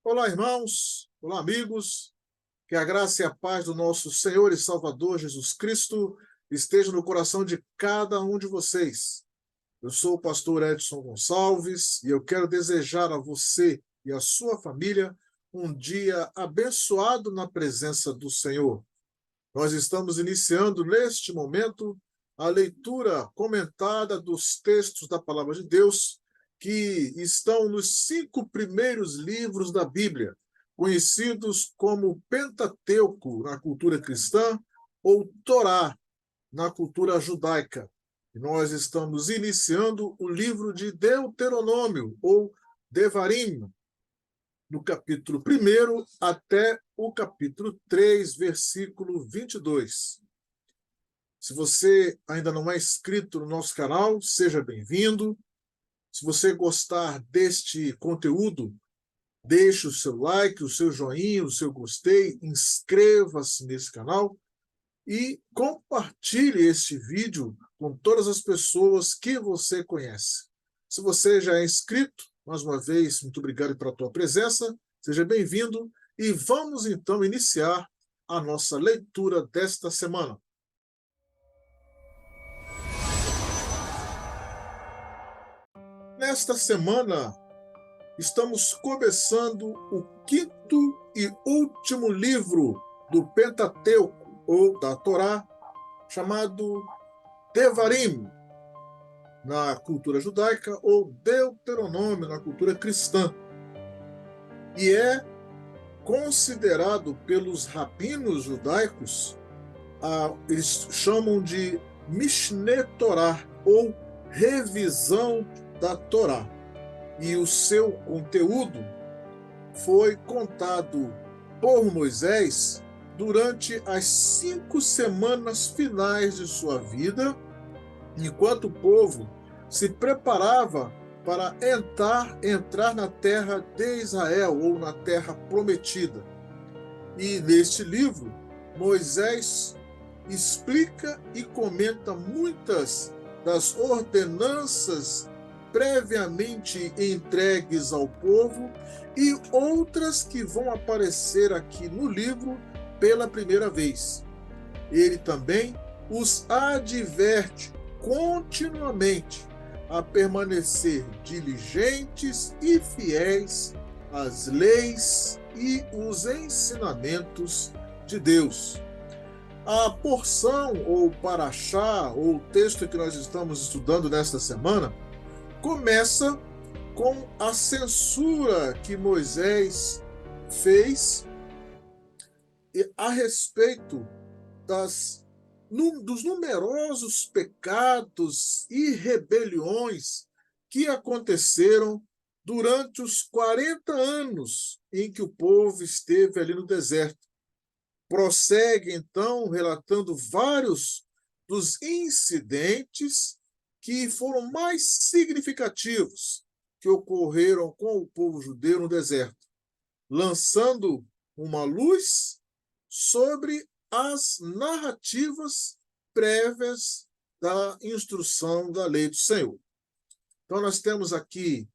Olá, irmãos. Olá, amigos. Que a graça e a paz do nosso Senhor e Salvador Jesus Cristo esteja no coração de cada um de vocês. Eu sou o pastor Edson Gonçalves e eu quero desejar a você e a sua família um dia abençoado na presença do Senhor. Nós estamos iniciando neste momento a leitura comentada dos textos da Palavra de Deus que estão nos 5 primeiros livros da Bíblia, conhecidos como Pentateuco na cultura cristã ou Torá na cultura judaica. E nós estamos iniciando o livro de Deuteronômio ou Devarim, no capítulo 1 até o capítulo 3, versículo 22. Se você ainda não é inscrito no nosso canal, seja bem-vindo. Se você gostar deste conteúdo, deixe o seu like, o seu joinha, o seu gostei, inscreva-se nesse canal e compartilhe este vídeo com todas as pessoas que você conhece. Se você já é inscrito, mais uma vez, muito obrigado pela tua presença, seja bem-vindo e vamos então iniciar a nossa leitura desta semana. Nesta semana, estamos começando o 5º e último livro do Pentateuco, ou da Torá, chamado Devarim, na cultura judaica, ou Deuteronômio, na cultura cristã. E é considerado pelos rabinos judaicos, eles chamam de Mishneh Torá, ou revisão da Torá. E o seu conteúdo foi contado por Moisés durante as 5 semanas finais de sua vida, enquanto o povo se preparava para entrar na terra de Israel, ou na terra prometida. E neste livro, Moisés explica e comenta muitas das ordenanças previamente entregues ao povo e outras que vão aparecer aqui no livro pela primeira vez. Ele também os adverte continuamente a permanecer diligentes e fiéis às leis e os ensinamentos de Deus. A porção, ou paraxá, ou texto que nós estamos estudando nesta semana, começa com a censura que Moisés fez a respeito dos numerosos pecados e rebeliões que aconteceram durante os 40 anos em que o povo esteve ali no deserto. Prossegue, então, relatando vários dos incidentes que foram mais significativos que ocorreram com o povo judeu no deserto, lançando uma luz sobre as narrativas prévias da instrução da lei do Senhor. Então, nós temos aqui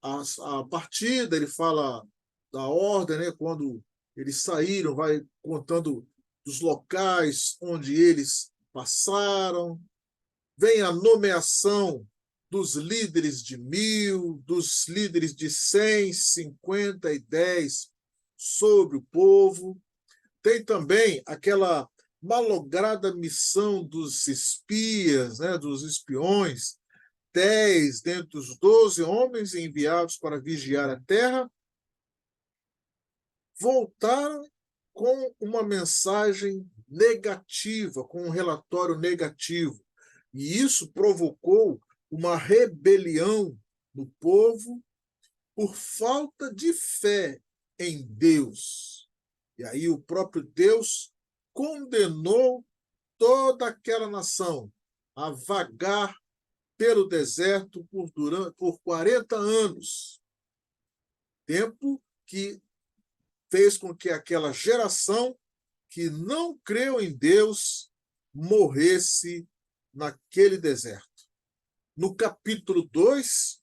a partida, ele fala da ordem, né, quando eles saíram, vai contando dos locais onde eles passaram. Vem a nomeação dos líderes de 1.000, dos líderes de 100, 50 e 10 sobre o povo. Tem também aquela malograda missão dos espias, né, dos espiões, 10 dentre os 12 homens enviados para vigiar a terra, voltaram com uma mensagem negativa, com um relatório negativo. E isso provocou uma rebelião no povo por falta de fé em Deus. E aí o próprio Deus condenou toda aquela nação a vagar pelo deserto por 40 anos. Tempo que fez com que aquela geração que não creu em Deus morresse naquele deserto. No capítulo 2,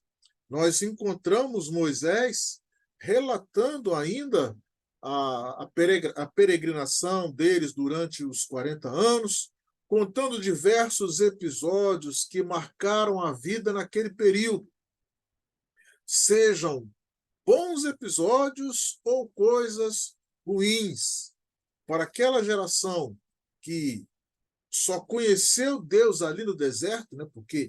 nós encontramos Moisés relatando ainda a peregrinação deles durante os 40 anos, contando diversos episódios que marcaram a vida naquele período, sejam bons episódios ou coisas ruins. Para aquela geração que só conheceu Deus ali no deserto, né? Porque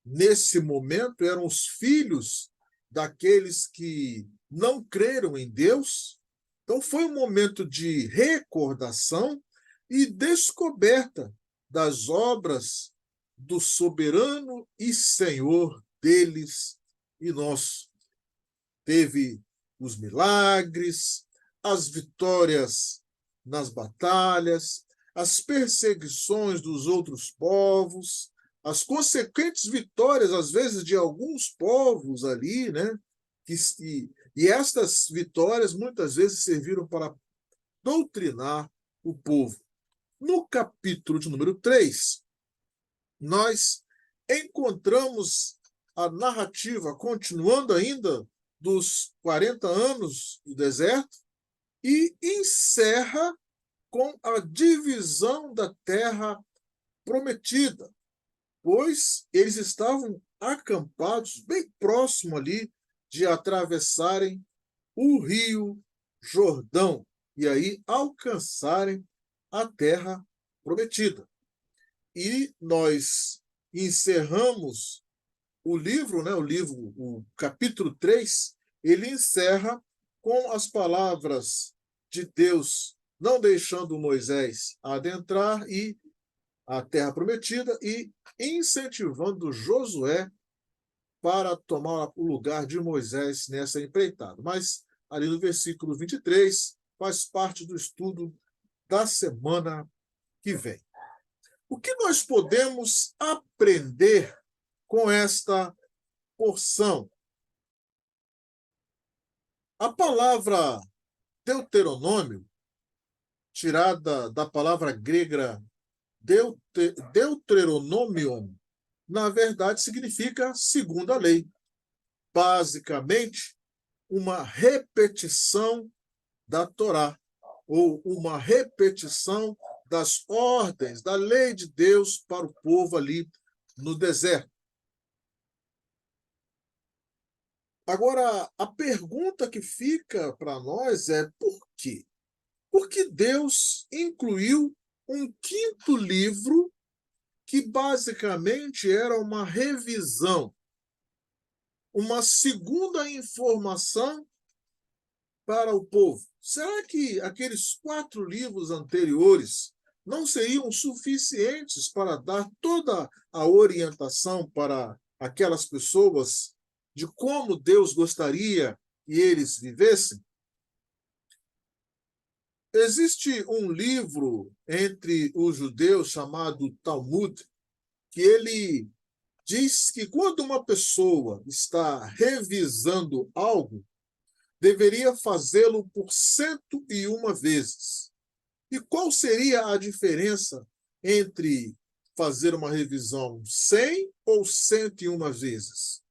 nesse momento eram os filhos daqueles que não creram em Deus. Então foi um momento de recordação e descoberta das obras do soberano e Senhor deles e nosso. Teve os milagres, as vitórias nas batalhas, as perseguições dos outros povos, as consequentes vitórias, às vezes, de alguns povos ali, né? E estas vitórias muitas vezes serviram para doutrinar o povo. No capítulo de número 3, nós encontramos a narrativa, continuando ainda, dos 40 anos do deserto, e encerra com a divisão da terra prometida, pois eles estavam acampados bem próximo ali de atravessarem o rio Jordão e aí alcançarem a terra prometida. E nós encerramos o livro, né, o capítulo 3, ele encerra com as palavras de Deus, não deixando Moisés adentrar a terra prometida e incentivando Josué para tomar o lugar de Moisés nessa empreitada. Mas ali no versículo 23 faz parte do estudo da semana que vem. O que nós podemos aprender com esta porção? A palavra Deuteronômio, tirada da palavra grega Deuteronomion, na verdade significa segunda lei. Basicamente, uma repetição da Torá, ou uma repetição das ordens, da lei de Deus para o povo ali no deserto. Agora, a pergunta que fica para nós é por quê? Por que Deus incluiu um quinto livro que basicamente era uma revisão, uma segunda informação para o povo? Será que aqueles 4 livros anteriores não seriam suficientes para dar toda a orientação para aquelas pessoas de como Deus gostaria que eles vivessem? Existe um livro entre os judeus chamado Talmud, que ele diz que quando uma pessoa está revisando algo, deveria fazê-lo por 101 vezes. E qual seria a diferença entre fazer uma revisão 100 ou 101 vezes?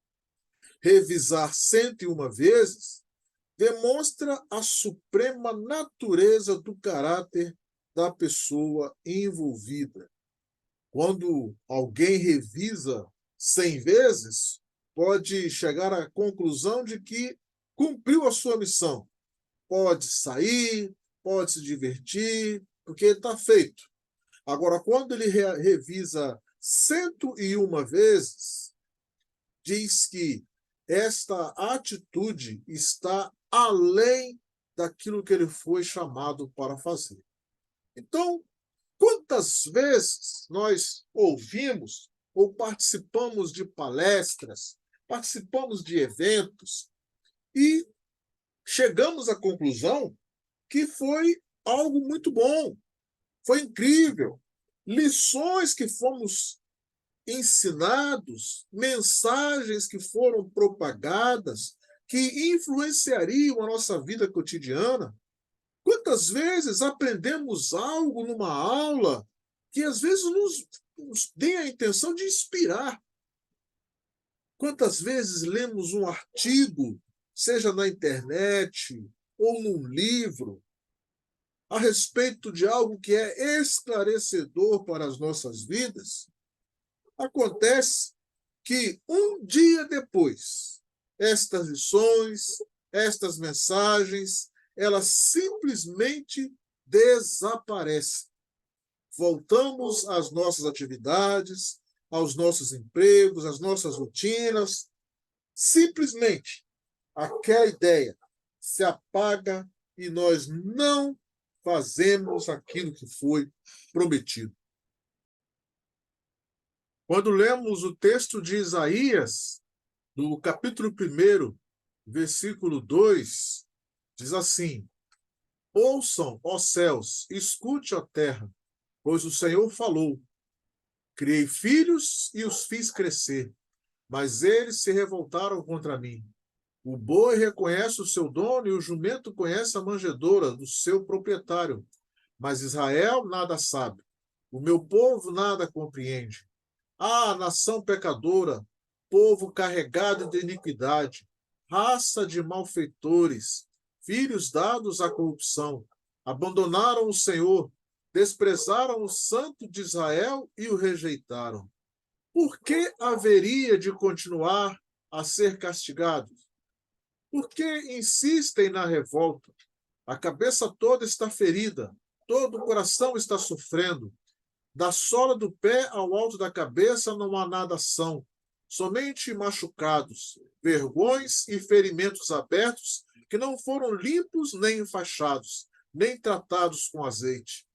Revisar 101 vezes demonstra a suprema natureza do caráter da pessoa envolvida. Quando alguém revisa 100 vezes, pode chegar à conclusão de que cumpriu a sua missão. Pode sair, pode se divertir, porque está feito. Agora, quando ele revisa 101 vezes, diz que esta atitude está além daquilo que ele foi chamado para fazer. Então, quantas vezes nós ouvimos ou participamos de palestras, participamos de eventos e chegamos à conclusão que foi algo muito bom, foi incrível. Lições que fomos ensinados, mensagens que foram propagadas, que influenciariam a nossa vida cotidiana. Quantas vezes aprendemos algo numa aula que às vezes nos tem a intenção de inspirar? Quantas vezes lemos um artigo seja na internet ou num livro, a respeito de algo que é esclarecedor para as nossas vidas, acontece que um dia depois, estas lições, estas mensagens, elas simplesmente desaparecem. Voltamos às nossas atividades, aos nossos empregos, às nossas rotinas. Simplesmente aquela ideia se apaga e nós não fazemos aquilo que foi prometido. Quando lemos o texto de Isaías, no capítulo 1, versículo 2, diz assim: Ouçam, ó céus, escute, ó terra, pois o Senhor falou. Criei filhos e os fiz crescer, mas eles se revoltaram contra mim. O boi reconhece o seu dono e o jumento conhece a manjedoura do seu proprietário. Mas Israel nada sabe. O meu povo nada compreende. Ah, nação pecadora, povo carregado de iniquidade, raça de malfeitores, filhos dados à corrupção, abandonaram o Senhor, desprezaram o Santo de Israel e o rejeitaram. Por que haveria de continuar a ser castigados? Por que insistem na revolta? A cabeça toda está ferida, todo o coração está sofrendo. Da sola do pé ao alto da cabeça não há nada são, somente machucados, vergões e ferimentos abertos que não foram limpos nem enfaixados, nem tratados com azeite.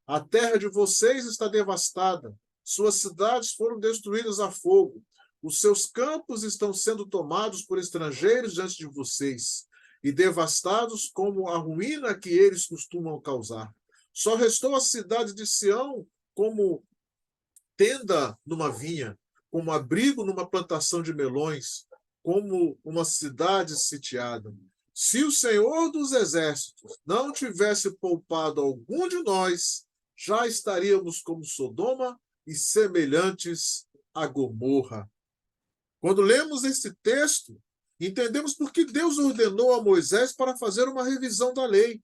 A terra de vocês está devastada, suas cidades foram destruídas a fogo, os seus campos estão sendo tomados por estrangeiros diante de vocês, e devastados como a ruína que eles costumam causar. Só restou a cidade de Sião como tenda numa vinha, como abrigo numa plantação de melões, como uma cidade sitiada. Se o Senhor dos Exércitos não tivesse poupado algum de nós, já estaríamos como Sodoma e semelhantes a Gomorra. Quando lemos esse texto, entendemos por que Deus ordenou a Moisés para fazer uma revisão da lei.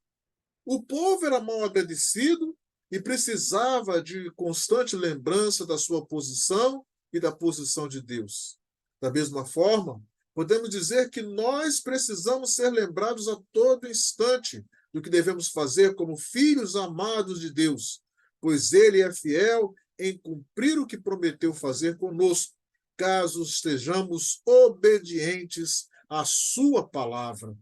O povo era mal agradecido e precisava de constante lembrança da sua posição e da posição de Deus. Da mesma forma, podemos dizer que nós precisamos ser lembrados a todo instante do que devemos fazer como filhos amados de Deus, pois Ele é fiel em cumprir o que prometeu fazer conosco, caso estejamos obedientes à sua palavra.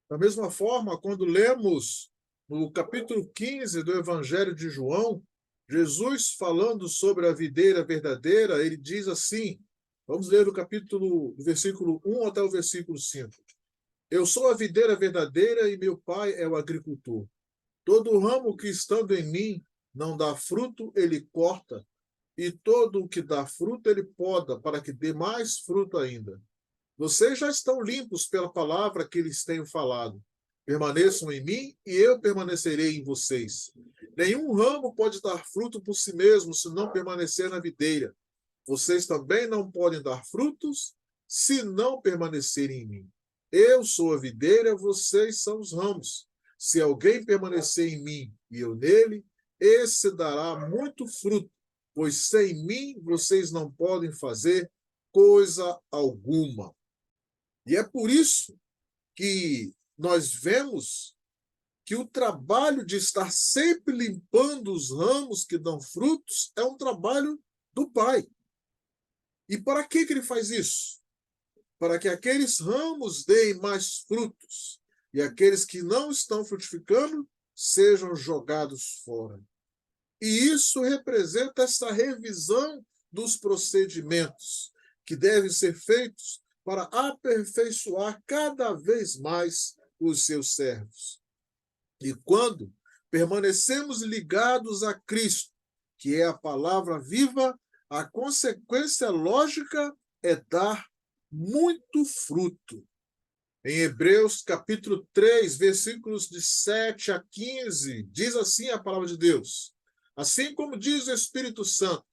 Da mesma forma, quando lemos no capítulo 15 do Evangelho de João, Jesus falando sobre a videira verdadeira, ele diz assim, vamos ler o capítulo, do versículo 1 até o versículo 5. Eu sou a videira verdadeira e meu pai é o agricultor. Todo ramo que estando em mim não dá fruto, ele corta, e todo o que dá fruto, ele poda, para que dê mais fruto ainda. Vocês já estão limpos pela palavra que lhes tenho falado. Permaneçam em mim e eu permanecerei em vocês. Nenhum ramo pode dar fruto por si mesmo se não permanecer na videira. Vocês também não podem dar frutos se não permanecerem em mim. Eu sou a videira, vocês são os ramos. Se alguém permanecer em mim e eu nele, esse dará muito fruto, pois sem mim vocês não podem fazer coisa alguma. E é por isso que nós vemos que o trabalho de estar sempre limpando os ramos que dão frutos é um trabalho do Pai. E para que ele faz isso? Para que aqueles ramos deem mais frutos e aqueles que não estão frutificando sejam jogados fora. E isso representa essa revisão dos procedimentos que devem ser feitos para aperfeiçoar cada vez mais os seus servos. E quando permanecemos ligados a Cristo, que é a palavra viva, a consequência lógica é dar muito fruto. Em Hebreus capítulo 3, versículos de 7 a 15, diz assim a palavra de Deus: assim como diz o Espírito Santo,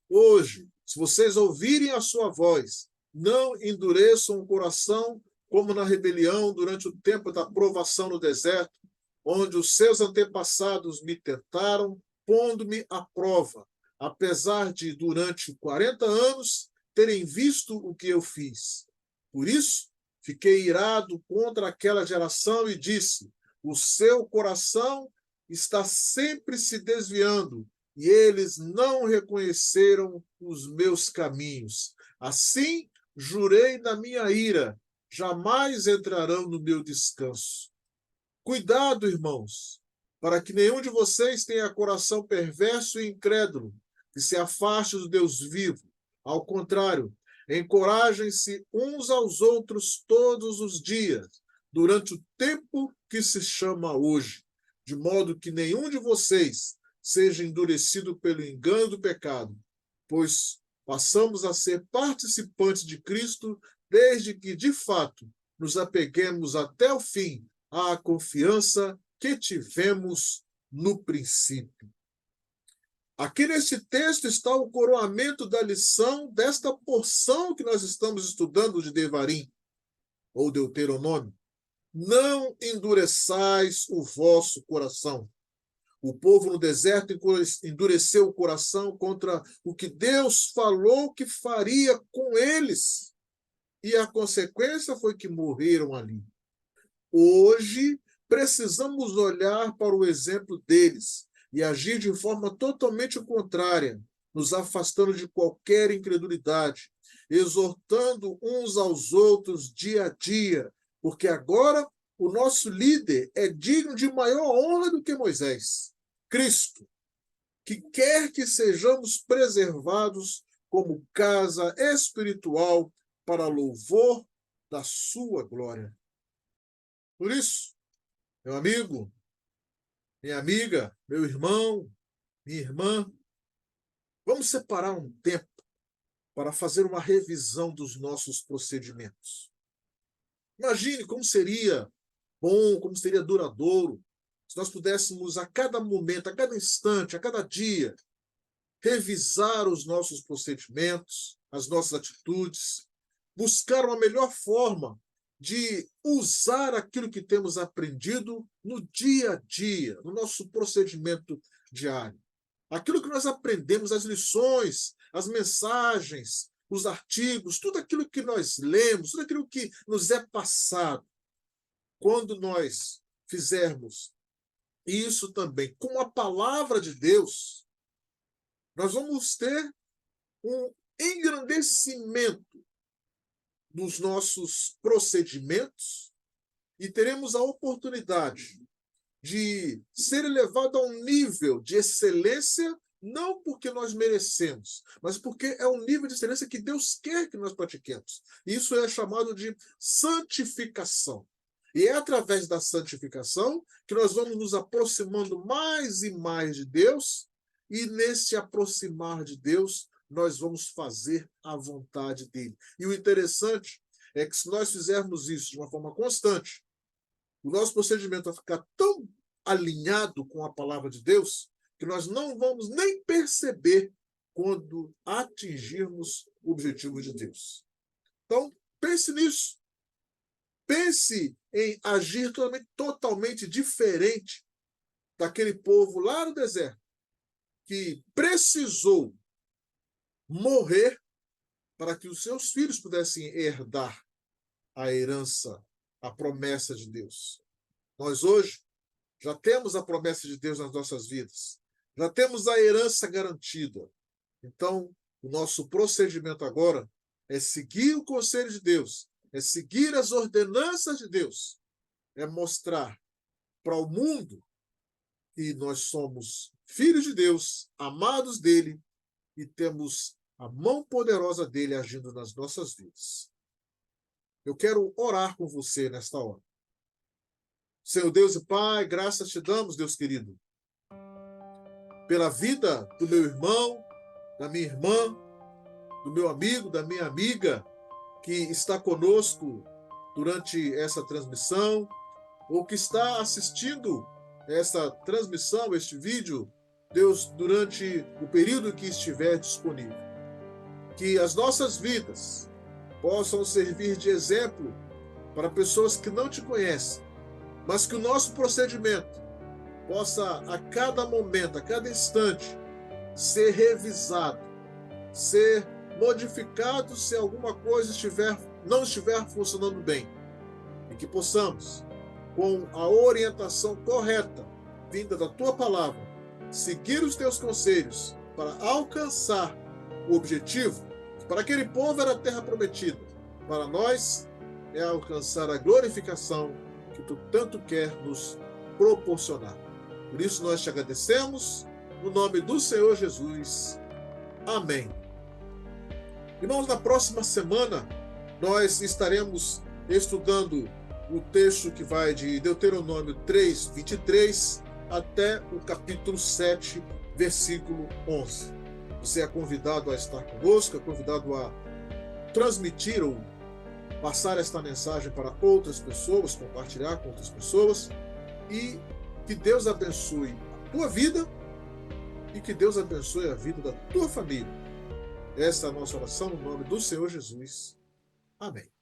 hoje, se vocês ouvirem a sua voz, não endureçam o coração como na rebelião durante o tempo da provação no deserto, onde os seus antepassados me tentaram, pondo-me à prova, apesar de, durante 40 anos, terem visto o que eu fiz. Por isso, fiquei irado contra aquela geração e disse: o seu coração está sempre se desviando, e eles não reconheceram os meus caminhos. Assim, jurei na minha ira, jamais entrarão no meu descanso. Cuidado, irmãos, para que nenhum de vocês tenha coração perverso e incrédulo, que se afaste do Deus vivo. Ao contrário, encorajem-se uns aos outros todos os dias, durante o tempo que se chama hoje, de modo que nenhum de vocês seja endurecido pelo engano do pecado, pois passamos a ser participantes de Cristo desde que, de fato, nos apeguemos até o fim à confiança que tivemos no princípio. Aqui neste texto está o coroamento da lição desta porção que nós estamos estudando de Devarim, ou Deuteronômio. Não endureçais o vosso coração. O povo no deserto endureceu o coração contra o que Deus falou que faria com eles. E a consequência foi que morreram ali. Hoje, precisamos olhar para o exemplo deles e agir de forma totalmente contrária, nos afastando de qualquer incredulidade, exortando uns aos outros dia a dia, porque agora o nosso líder é digno de maior honra do que Moisés, Cristo, que quer que sejamos preservados como casa espiritual para louvor da sua glória. Por isso, meu amigo, minha amiga, meu irmão, minha irmã, vamos separar um tempo para fazer uma revisão dos nossos procedimentos. Imagine como seria bom, como seria duradouro, se nós pudéssemos a cada momento, a cada instante, a cada dia, revisar os nossos procedimentos, as nossas atitudes, buscar uma melhor forma de usar aquilo que temos aprendido no dia a dia, no nosso procedimento diário. Aquilo que nós aprendemos, as lições, as mensagens, os artigos, tudo aquilo que nós lemos, tudo aquilo que nos é passado. Quando nós fizermos isso também com a palavra de Deus, nós vamos ter um engrandecimento nos nossos procedimentos e teremos a oportunidade de ser elevado a um nível de excelência, não porque nós merecemos, mas porque é um nível de excelência que Deus quer que nós pratiquemos. Isso é chamado de santificação. E é através da santificação que nós vamos nos aproximando mais e mais de Deus, e nesse aproximar de Deus, nós vamos fazer a vontade dele. E o interessante é que se nós fizermos isso de uma forma constante, o nosso procedimento vai ficar tão alinhado com a palavra de Deus que nós não vamos nem perceber quando atingirmos o objetivo de Deus. Então, pense nisso. Pense em agir totalmente diferente daquele povo lá no deserto, que precisou morrer para que os seus filhos pudessem herdar a herança, a promessa de Deus. Nós hoje já temos a promessa de Deus nas nossas vidas. Já temos a herança garantida. Então, o nosso procedimento agora é seguir o conselho de Deus, é seguir as ordenanças de Deus, é mostrar para o mundo que nós somos filhos de Deus, amados dele, e temos a mão poderosa dele agindo nas nossas vidas. Eu quero orar com você nesta hora. Senhor Deus e Pai, graças te damos, Deus querido, pela vida do meu irmão, da minha irmã, do meu amigo, da minha amiga, que está conosco durante essa transmissão, ou que está assistindo essa transmissão, este vídeo, Deus, durante o período que estiver disponível. Que as nossas vidas possam servir de exemplo para pessoas que não te conhecem, mas que o nosso procedimento possa, a cada momento, a cada instante, ser revisado, ser modificado se alguma coisa não estiver funcionando bem. E que possamos, com a orientação correta, vinda da tua palavra, seguir os teus conselhos para alcançar o objetivo, que para aquele povo era a terra prometida. Para nós é alcançar a glorificação que tu tanto quer nos proporcionar. Por isso nós te agradecemos, no nome do Senhor Jesus. Amém. Irmãos, na próxima semana nós estaremos estudando o texto que vai de Deuteronômio 3, 23 até o capítulo 7, versículo 11. Você é convidado a estar conosco, é convidado a transmitir ou passar esta mensagem para outras pessoas, compartilhar com outras pessoas, e que Deus abençoe a tua vida e que Deus abençoe a vida da tua família. Essa é a nossa oração no nome do Senhor Jesus. Amém.